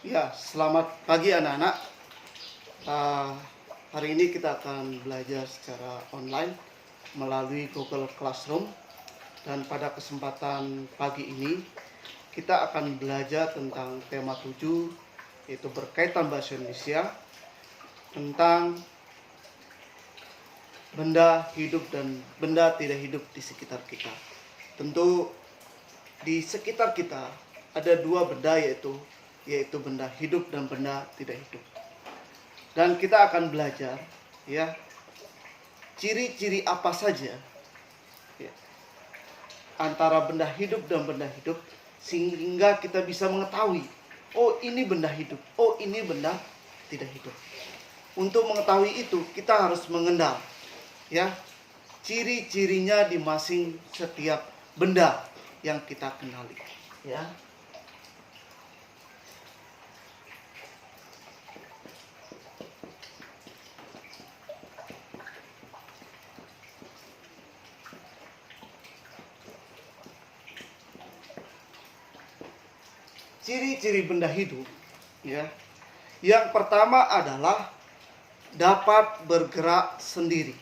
Ya, selamat pagi anak-anak. Uh, Hari ini kita akan belajar secara online melalui Google Classroom. Dan pada kesempatan pagi ini, kita akan belajar tentang tema 7, yaitu berkaitan bahasa Indonesia, tentang benda hidup dan benda tidak hidup di sekitar kita. Tentu di sekitar kita ada dua benda, yaitu benda hidup dan benda tidak hidup. Dan kita akan belajar ya ciri-ciri apa saja ya, antara benda hidup dan benda hidup, sehingga kita bisa mengetahui, oh ini benda hidup, oh ini benda tidak hidup. Untuk mengetahui itu kita harus mengenal ya ciri-cirinya di masing setiap benda yang kita kenali ya. Ciri-ciri benda hidup ya. Yang pertama adalah dapat bergerak sendiri.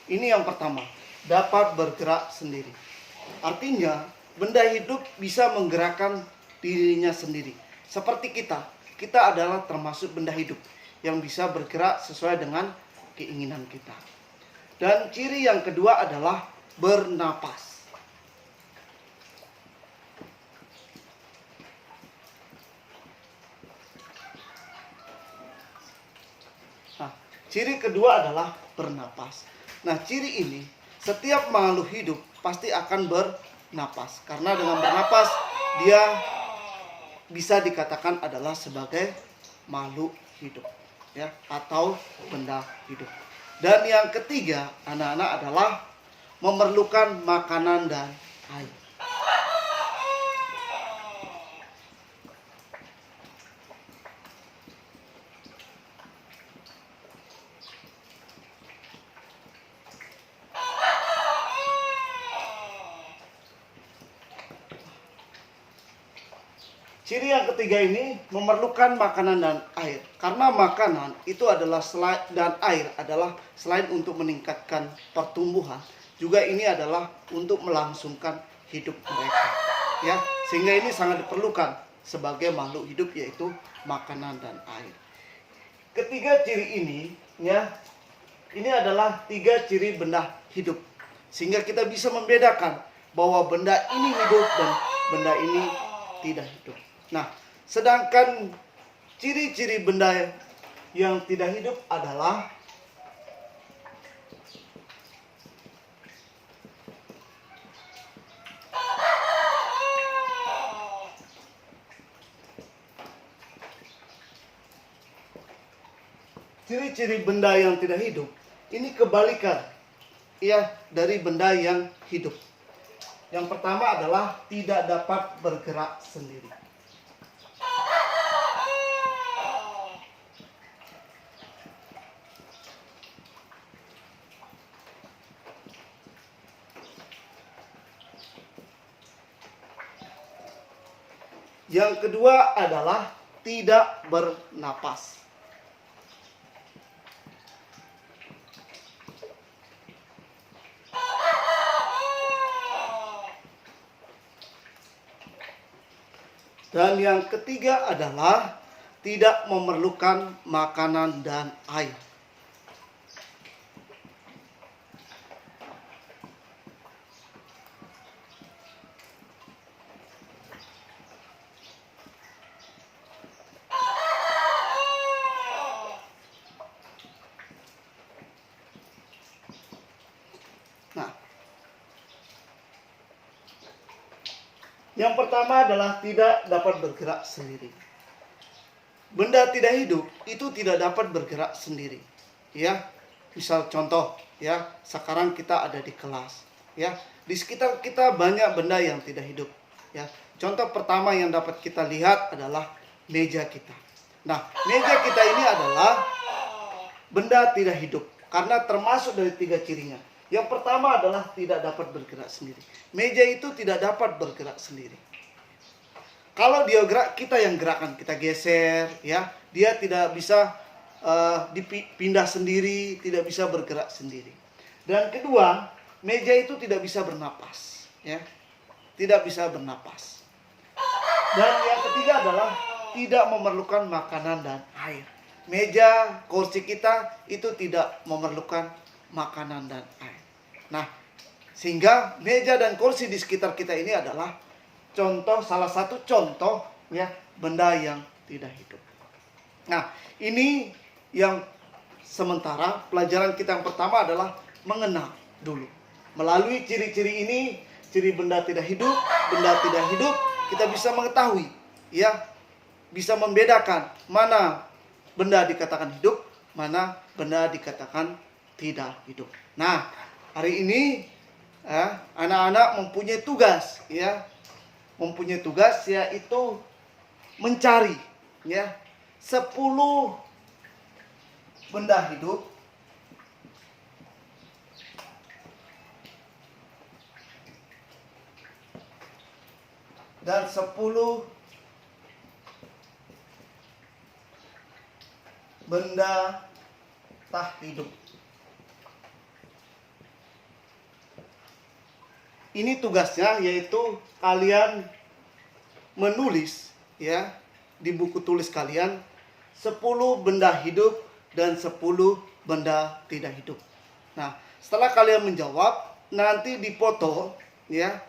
Ini yang pertama, dapat bergerak sendiri. Artinya, benda hidup bisa menggerakkan dirinya sendiri. Seperti kita adalah termasuk benda hidup yang bisa bergerak sesuai dengan keinginan kita. Dan ciri yang kedua adalah bernapas. Nah, ciri kedua adalah bernapas. Nah, ciri ini setiap makhluk hidup pasti akan bernapas, karena dengan bernapas dia bisa dikatakan adalah sebagai makhluk hidup ya, atau benda hidup. Dan yang ketiga anak-anak adalah memerlukan makanan dan air. Ciri yang ketiga ini memerlukan makanan dan air. Karena makanan itu adalah dan air adalah selain untuk meningkatkan pertumbuhan, juga ini adalah untuk melangsungkan hidup mereka. Ya, sehingga ini sangat diperlukan sebagai makhluk hidup, yaitu makanan dan air. Ketiga ciri ini ya, ini adalah tiga ciri benda hidup. Sehingga kita bisa membedakan bahwa benda ini hidup dan benda ini tidak hidup. Nah, sedangkan ciri-ciri benda yang tidak hidup adalah ciri-ciri benda yang tidak hidup ini kebalikan ya dari benda yang hidup. Yang pertama adalah tidak dapat bergerak sendiri. Yang kedua adalah tidak bernapas. Dan yang ketiga adalah tidak memerlukan makanan dan air. Nah, yang pertama adalah tidak dapat bergerak sendiri. Benda tidak hidup itu tidak dapat bergerak sendiri. Ya, misal contoh ya, sekarang kita ada di kelas. Ya, di sekitar kita banyak benda yang tidak hidup. Ya, contoh pertama yang dapat kita lihat adalah meja kita. Nah, meja kita ini adalah benda tidak hidup karena termasuk dari 3 cirinya. Yang pertama adalah tidak dapat bergerak sendiri. Meja itu tidak dapat bergerak sendiri. Kalau dia gerak, kita yang gerakan, kita geser, ya. Dia tidak bisa dipindah sendiri, tidak bisa bergerak sendiri. Dan kedua, meja itu tidak bisa bernapas, ya. Tidak bisa bernapas. Dan yang ketiga adalah tidak memerlukan makanan dan air. Meja, kursi kita itu tidak memerlukan makanan dan air. Nah, sehingga meja dan kursi di sekitar kita ini adalah salah satu contoh ya benda yang tidak hidup. Nah, ini yang sementara pelajaran kita yang pertama adalah mengenal dulu. Melalui ciri-ciri ini, ciri benda tidak hidup, kita bisa mengetahui, ya, bisa membedakan mana benda dikatakan hidup, mana benda dikatakan tidak hidup. Nah, hari ini anak-anak mempunyai tugas, ya, yaitu mencari, ya, 10 benda hidup dan 10 benda tak hidup. Ini tugasnya, yaitu kalian menulis, ya, di buku tulis kalian 10 benda hidup dan 10 benda tidak hidup. Nah, setelah kalian menjawab, nanti dipoto, ya,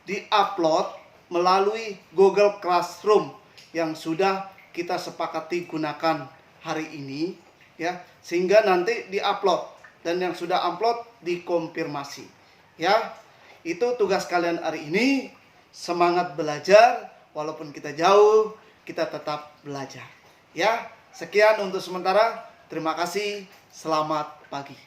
di-upload melalui Google Classroom yang sudah kita sepakati gunakan hari ini, ya, sehingga nanti di-upload dan yang sudah upload dikonfirmasi, ya. Itu tugas kalian hari ini. Semangat belajar, walaupun kita jauh, kita tetap belajar, ya. Sekian untuk sementara. Terima kasih. Selamat pagi.